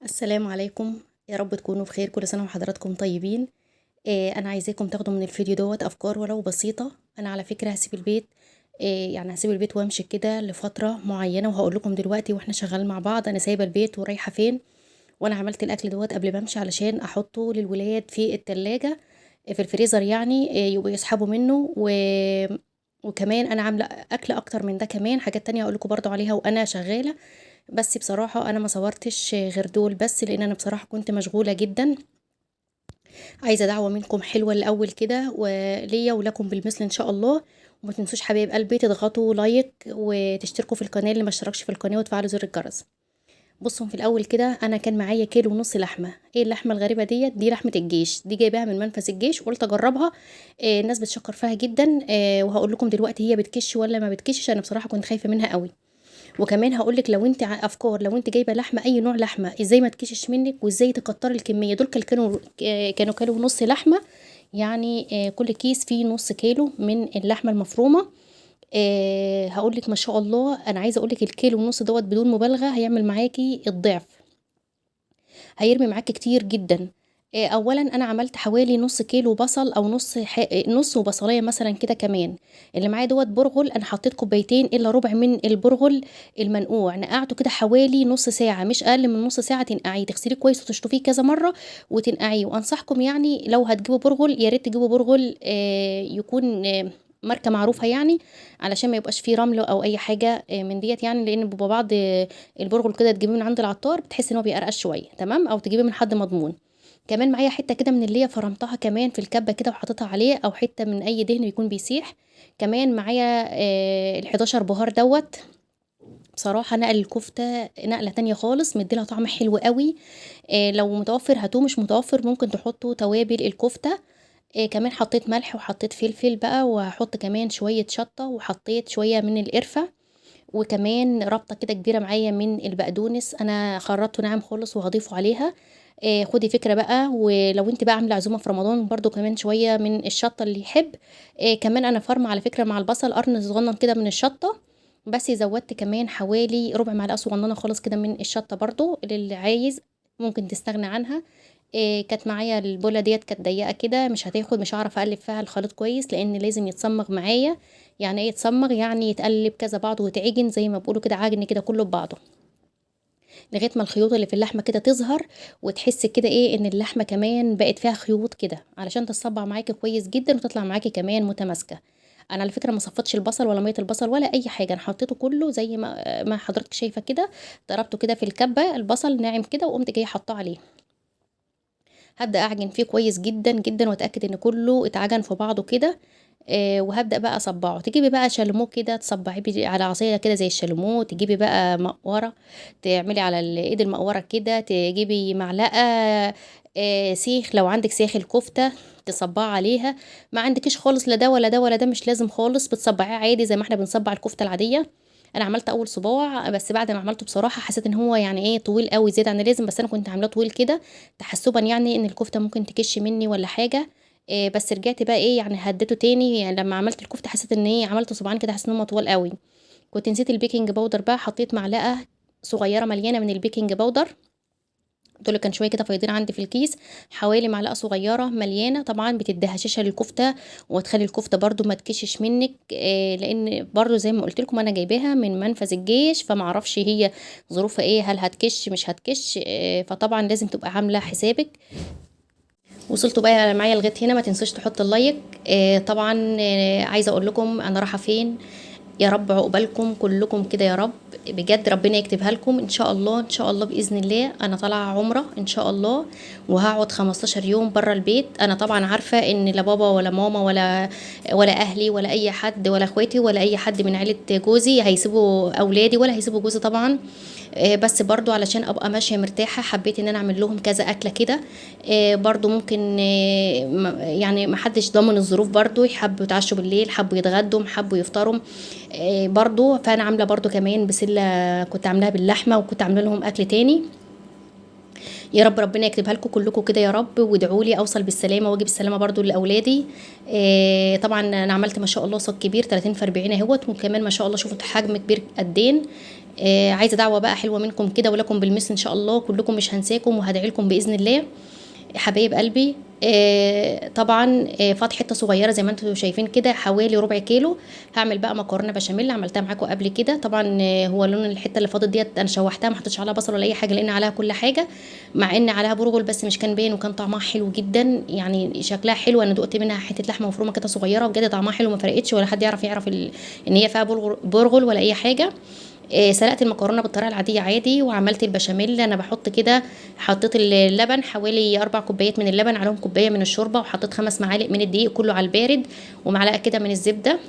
السلام عليكم. يا رب تكونوا بخير، كل سنة وحضراتكم طيبين. أنا عايزاكم تاخدوا من الفيديو دوت أفكار ولو بسيطة. أنا على فكرة هسيب البيت، يعني هسيب البيت وامشي كده لفترة معينة، وهقول لكم دلوقتي واحنا شغال مع بعض أنا سايبة البيت ورايحة فين. وأنا عملت الأكل دوت قبل ما امشي علشان أحطه للولاد في التلاجة، في الفريزر يعني، يبقوا يسحبوا منه وكمان أنا عاملة أكل أكتر من ده، كمان حاجات تانية هقول لكم برضو عليها وأنا شغالة. بس بصراحة أنا ما صورتش غير دول بس، لأن أنا بصراحة كنت مشغولة جدا. عايزة دعوة منكم حلوة الأول كده وليا ولكم بالمثل إن شاء الله. وما تنسوش حبايب قلبي تضغطوا لايك وتشتركوا في القناة اللي ما اشتركش في القناة وتفعلوا زر الجرس. بصوا، في الأول كده أنا كان معايا كيلو ونص لحمة. إيه اللحمة الغريبة دي لحمة الجيش، دي جايباها من منفذ الجيش وقلت أجربها. الناس بتشكر فيها جدا، وهقول لكم دلوقتي هي بتكش ولا ما بتكشش. أنا بصراحة كنت خايفة منها قوي. وكمان هقولك لو انت افكار، لو انت جايبه لحمه اي نوع لحمه ازاي ما تكشش منك وازاي تكتري الكميه. دول كانوا كيلو ونص لحمه، يعني كل كيس فيه نص كيلو من اللحمه المفرومه. هقولك ما شاء الله، انا عايزه اقولك الكيلو ونص دوت بدون مبالغه هيعمل معاكي الضعف، هيرمي معاكي كتير جدا. اولا انا عملت حوالي نص كيلو بصل او نص وبصلايه مثلا كده. كمان اللي معايا دوت برغل، انا حطيت كوبايتين الا ربع من البرغل المنقوع، نقعته كده حوالي نص ساعه، مش اقل من نص ساعه. تنقعيه تغسليه كويس وتشطفيه كذا مره وتنقعيه. وانصحكم يعني لو هتجيبوا برغل يا ريت تجيبوا برغل يكون ماركه معروفه يعني، علشان ما يبقاش فيه رمل او اي حاجه من ديت يعني، لان بيبقى بعض البرغل كده تجيبيه من عند العطار بتحس ان هو بيقرقش شويه، تمام، او تجيبيه من حد مضمون. كمان معايا حته كده من اللي هي فرمتها كمان في الكبه كده وحطيتها عليه، او حته من اي دهن بيكون بيسيح. كمان معايا ال11 بهار دوت. بصراحه نقل الكفته نقله تانية خالص، مديلها طعم حلو قوي. لو متوفر هاتوه، مش متوفر ممكن تحطوا توابل الكفته. كمان حطيت ملح وحطيت فلفل بقى، وهحط كمان شويه شطه، وحطيت شويه من القرفه، وكمان ربطة كده كبيرة معايا من البقدونس انا خرطته ناعم خالص وهضيفه عليها. خدي فكرة بقى. ولو انت بقى عاملة عزومة في رمضان برضو كمان شوية من الشطة اللي يحب. كمان انا فرمة على فكرة مع البصل قرن صغنن كده من الشطة، بس زودت كمان حوالي ربع معلقة صغننة خالص كده من الشطة برضو، اللي عايز ممكن تستغنى عنها. كانت معايا البولة ديت كانت ضيقة كده، مش هعرف اقلب فيها الخليط كويس لان لازم يتصمغ معايا. يعني ايه يتصمغ؟ يعني يتقلب كذا بعض ويتعجن زي ما بيقولوا كده، عجن كده كله ببعضه، لغايه ما الخيوط اللي في اللحمه كده تظهر، وتحس كده ايه ان اللحمه كمان بقت فيها خيوط كده، علشان تصبع معاكي كويس جدا وتطلع معاكي كمان متماسكه. انا على فكره ما صفطتش البصل ولا ميه البصل ولا اي حاجه، انا حطيته كله زي ما حضرتك شايفه كده. ضربته كده في الكبه البصل ناعم كده، وقمت جايه حاطاه عليه. هبدأ أعجن فيه كويس جدا جدا وأتأكد إن كله اتعجن في بعضه كده. وهبدأ بقى أصبعه. تجيبي بقى شاليمو كده تصبعيه على عصاية كده زي الشاليمو، تجيبي بقى مقورة تعملي على الإيد المقورة كده، تجيبي معلقة سيخ لو عندك سيخ الكفتة تصبعي عليها. ما عندكش خالص لا ده ولا ده ولا ده مش لازم خالص، بتصبعيه عادي زي ما احنا بنصبع الكفتة العادية. انا عملت اول صباع، بس بعد ما عملته بصراحه حسيت ان هو يعني ايه طويل قوي زياده عن اللازم، بس انا كنت عاملاه طويل كده تحسبا يعني ان الكفته ممكن تكش مني ولا حاجه. بس رجعت بقى ايه يعني هديته تاني، يعني لما عملت الكفته حسيت ان ايه عملت صباعين كده حسيت ان هم طوال قوي. كنت نسيت البيكنج باودر بقى، حطيت معلقه صغيره مليانه من البيكنج باودر. دول كان شويه كده فايضين عندي في الكيس، حوالي معلقه صغيره مليانه، طبعا بتديها شيشه للكفته وتخلي الكفته برضو ما تكشش منك. لان برضو زي ما قلت لكم انا جايباها من منفذ الجيش، فما اعرفش هي ظروفها ايه، هل هتكش مش هتكش. فطبعا لازم تبقى عامله حسابك. وصلتوا بقى معايا لغايه هنا، ما تنسوش تحط اللايك. طبعا عايزه اقول لكم انا رايحه فين. يا رب عقبالكم كلكم كده يا رب، بجد ربنا يكتبها لكم ان شاء الله. ان شاء الله باذن الله انا طالعه عمره ان شاء الله، وهقعد 15 يوم بره البيت. انا طبعا عارفه ان لا بابا ولا ماما ولا اهلي ولا اي حد ولا اخواتي ولا اي حد من عيله جوزي هيسيبوا اولادي ولا هيسيبوا جوزي طبعا. بس برضو علشان ابقى ماشيه مرتاحه حبيت ان انا اعمل لهم كذا اكله كده. برضو ممكن يعني محدش ضامن الظروف، برضو يحبوا يتعشوا بالليل، حبوا يتغدوا، حبوا يفطروا. برضو فانا عامله برضو كمان بسله كنت عاملاها باللحمه، وكنت عامله لهم اكل تاني. يا رب ربنا يكتبها لكم كلكم كده يا رب، وادعوا لي اوصل بالسلامه واجي بالسلامه برضو لاولادي. طبعا انا عملت ما شاء الله صاج كبير 30 في 40 اهوت، وكمان ما شاء الله شوفوا حجم كبير قدين. عايزه دعوه بقى حلوه منكم كده ولكم بالمثل ان شاء الله كلكم، مش هنساكم وهدعي لكم باذن الله حبايب قلبي. طبعا فاض حته صغيره زي ما انتم شايفين كده حوالي ربع كيلو. هعمل بقى مكرونه بشاميل، عملتها معاكم قبل كده طبعا. هو لون الحته اللي فاضت ديت انا شوحتها، ما حطيتش عليها بصل ولا اي حاجه لان عليها كل حاجه، مع ان عليها برغل بس مش كان باين، وكان طعمها حلو جدا يعني شكلها حلو. انا دقت منها حته لحمه مفرومه كده صغيره بجد طعمها حلو، ما فرقتش ولا حد يعرف ان هي فيها برغل ولا اي حاجه. سلقت المكرونه بالطريقه العاديه عادي، وعملت البشاميل. انا بحط كده، حطيت اللبن حوالي 4 كوبايات من اللبن، عليهم كوبايه من الشوربه، وحطيت 5 معالق من الدقيق كله على البارد، ومعلقه كده من الزبده،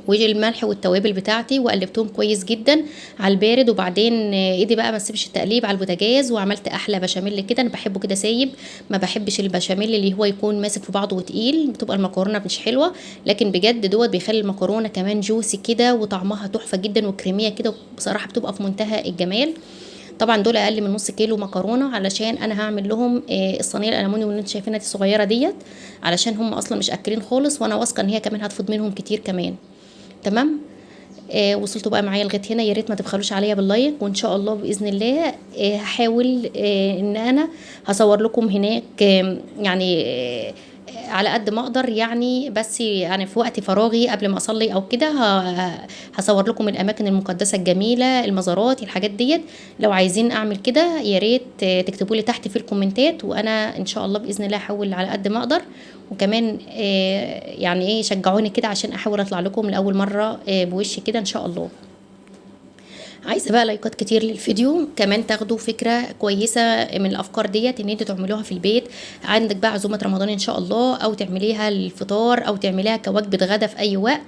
والملح والتوابل بتاعتي، وقلبتهم كويس جدا على البارد. وبعدين ايدي بقى ما تسيبش التقليب على البوتاجاز، وعملت احلى بشاميل كده. انا بحبه كده سايب، ما بحبش البشاميل اللي هو يكون ماسك في بعضه وتقيل، بتبقى المكرونه مش حلوه. لكن بجد دوت بيخلي المكرونه كمان جوسي كده، وطعمها تحفه جدا وكريميه كده، بصراحه بتبقى في منتهى الجمال. طبعا دول اقل من نص كيلو مكرونه، علشان انا هعمل لهم الصينيه الالومنيوم اللي انتوا شايفينها دي الصغيره ديت، علشان هم اصلا مش اكلين خالص، وانا واثقه ان هي كمان هتفض منهم كتير كمان. تمام. وصلتوا بقى معايا لغايه هنا، يا ريت ما تبخلوش عليا باللايك، وان شاء الله باذن الله هحاول ان انا هصور لكم هناك يعني على قد ما اقدر يعني، بس يعني في وقت فراغي قبل ما اصلي او كده هصور لكم الاماكن المقدسه الجميله، المزارات، الحاجات ديت. لو عايزين اعمل كده يا ريت تكتبوا لي تحت في الكومنتات، وانا ان شاء الله باذن الله هحاول على قد ما اقدر. وكمان يعني ايه شجعوني كده عشان احاول اطلع لكم لاول مره بوشي كده ان شاء الله. عايزه بقى لايكات كتير للفيديو، كمان تاخدوا فكره كويسه من الافكار ديت ان انتوا تعملوها في البيت. عندك بقى عزومه رمضان ان شاء الله، او تعمليها للفطار، او تعمليها كوجبه غدا في اي وقت.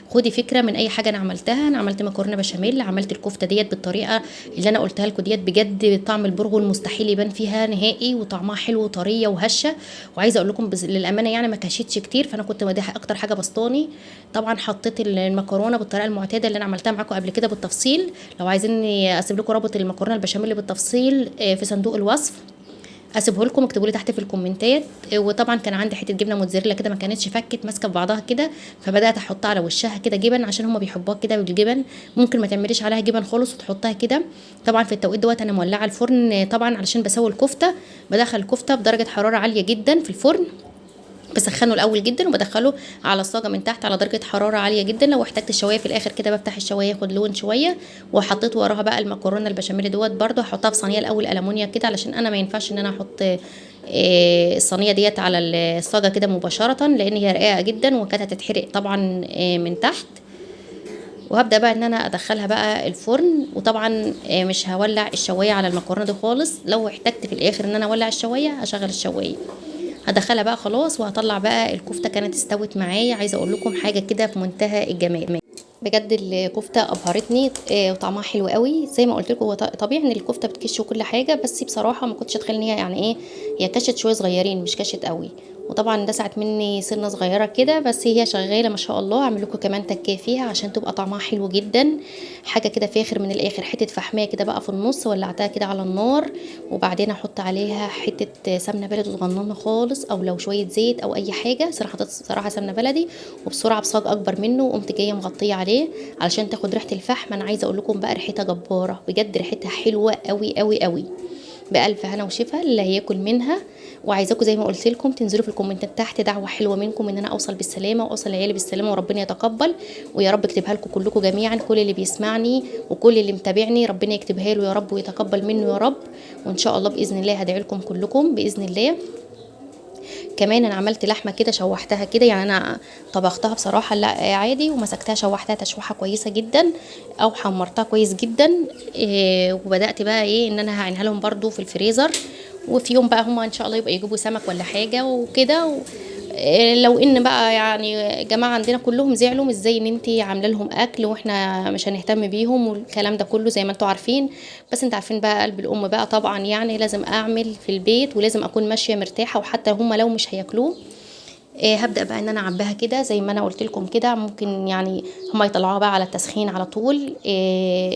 خدي فكره من اي حاجه انا عملتها. انا عملت مكرونه بشاميل، عملت الكفته ديت بالطريقه اللي انا قلتها لكم ديت، بجد طعم البرغل مستحيل يبان فيها نهائي، وطعمها حلو وطريه وهشه. وعايزه اقول لكم للامانه يعني ما كشتش كتير، فانا كنت مديها اكتر حاجه بسطاني. طبعا حطيت المكرونه بالطريقه المعتاده اللي انا عملتها معاكم قبل كده بالتفصيل. لو عايزين اسيب لكم رابط المكرونه البشاميل بالتفصيل في صندوق الوصف، اسيبه لكم، اكتبوا لي تحت في الكومنتات. وطبعا كان عندي حته جبنه موتزاريلا كده ما كانتش فكت ماسكه في بعضها كده، فبدات احطها على وشها كده جبن عشان هما بيحبوها كده بالجبن. ممكن ما تعمليش عليها جبن خالص وتحطها كده. طبعا في التوقيت دوت انا مولعه الفرن طبعا علشان بسوي الكفته. بدخل الكفته بدرجه حراره عاليه جدا في الفرن، بسخنه الاول جدا، وبدخله على الصاجه من تحت على درجه حراره عاليه جدا. لو احتجت الشوايه في الاخر كده بفتح الشوايه ياخد لون شويه. وحطيت وراها بقى المكرونه البشاميل دوت، برده هحطها في صينيه الاول المونيا كده، علشان انا ما ينفعش ان انا احط الصينيه ديت على الصاجه كده مباشره، لان هي رقيقه جدا وكانت هتتحرق طبعا من تحت. وهبدا بقى ان انا ادخلها بقى الفرن. وطبعا مش هولع الشوايه على المكرونه دي خالص، لو احتجت في الاخر ان انا اولع الشوايه هشغل الشوايه. هدخلها بقى خلاص، وهطلع بقى الكفته كانت استوت معايا. عايزه اقول لكم حاجه كده في منتهى الجمال، بجد الكفته ابهرتني وطعمها حلو قوي. زي ما قلت لكم هو طبيعي ان الكفته بتكش وكل حاجه، بس بصراحه ما كنتش اتخيل ان هي يعني ايه، هي كشت شويه صغيرين مش كشت قوي. وطبعا دسعت مني سنه صغيره كده، بس هي شغاله ما شاء الله. اعمل لكم كمان تكيه فيها عشان تبقى طعمها حلو جدا، حاجه كده فاخر من الاخر. حته فحميه كده بقى في النص، ولعتها كده على النار، وبعدين احط عليها حته سمنه بلدي صغننه خالص، او لو شويه زيت او اي حاجه. صراحه سمنه بلدي، وبسرعه بصاج اكبر منه، وقمت جايه مغطيه عليه علشان تاخد ريحه الفحم. انا عايزه اقول لكم بقى ريحتها جباره بجد، ريحتها حلوه قوي قوي قوي. بألف هنا وشفا اللي هياكل منها. وعايزاكم زي ما قلت لكم تنزلوا في الكومنتات تحت دعوه حلوه منكم ان انا اوصل بالسلامه واوصل لعيالي بالسلامه، وربنا يتقبل. ويا رب يكتبها لكم كلكم جميعا، كل اللي بيسمعني وكل اللي متابعني ربنا يكتبها له يا رب ويتقبل منه يا رب. وان شاء الله باذن الله هدعي لكم كلكم باذن الله. كمان انا عملت لحمه كده شوحتها كده، يعني انا طبختها بصراحه لا عادي، ومسكتها شوحتها تشويحه كويسه جدا، او حمرتها كويس جدا. وبدات بقى ايه ان انا هعينها لهم برده في الفريزر، وفي يوم بقى هما ان شاء الله يبقى يجيبوا سمك ولا حاجه وكده. لو ان بقى يعني جماعه عندنا كلهم زعلوا ازاي ان انتي عامله لهم اكل واحنا مش هنهتم بيهم والكلام ده كله زي ما انتوا عارفين. بس انتوا عارفين بقى قلب الام بقى طبعا، يعني لازم اعمل في البيت ولازم اكون ماشيه مرتاحه، وحتى هم لو مش هياكلوه هبدأ بقى ان انا اعبيها كده زي ما انا قلت لكم كده. ممكن يعني هما يطلعوها بقى على التسخين على طول.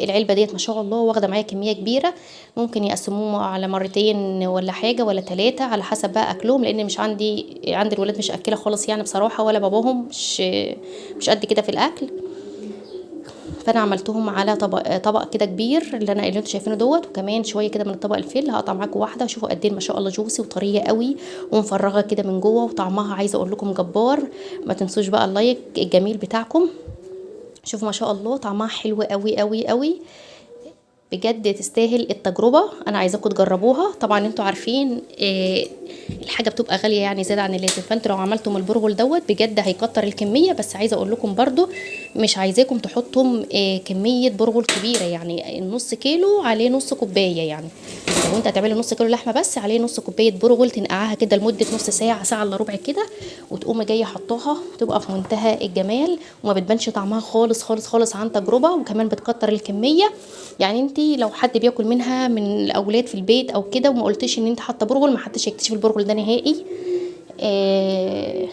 العلبة ديت ما شاء الله واخدة معايا كمية كبيرة، ممكن يقسموه على مرتين ولا حاجة ولا 3 على حسب بقى اكلهم، لان مش عند الولاد مش اكلة خالص يعني بصراحة، ولا باباهم مش قد كده في الاكل. فانا عملتهم على طبق كده كبير اللي انتوا شايفينه دوت، وكمان شويه كده من الطبق الفل. هقطع معاكم واحده شوفوا قد ايه ما شاء الله جوسي وطريه قوي ومفرغه كده من جوه، وطعمها عايزه اقول لكم جبار. ما تنسوش بقى اللايك الجميل بتاعكم. شوفوا ما شاء الله طعمها حلو قوي قوي قوي، بجد تستاهل التجربة. انا عايزاكم تجربوها. طبعا انتوا عارفين الحاجة بتبقى غالية يعني زيادة عن اللازم، فانتوا لو عملتم البرغل دوت بجد هيكتر الكمية. بس عايزة اقول لكم برضو مش عايزاكم تحطوا كمية برغل كبيرة، يعني النص كيلو عليه نص كوباية. يعني لو انت هتعملي نص كيلو لحمة بس عليه نص كوباية برغل، تنقعها كده لمدة نص ساعة، ساعة الا ربع كده، وتقومي جايه حطاها، تبقى في منتهى الجمال وما بتبانش طعمها خالص خالص خالص عن تجربة، وكمان بتكتر الكمية. يعني انت لو حد بياكل منها من الاولاد في البيت او كده وما قلتش ان انت حاطه برغل، ما حدش هيكتشف البرغل ده نهائي. آه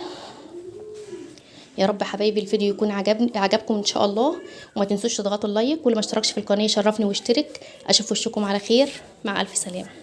يا رب حبايبي الفيديو يكون عجبكم ان شاء الله، وما تنسوش تضغطوا اللايك، واللي ما اشتركش في القناه يشرفني واشترك. اشوف وشكم على خير، مع الف سلامه.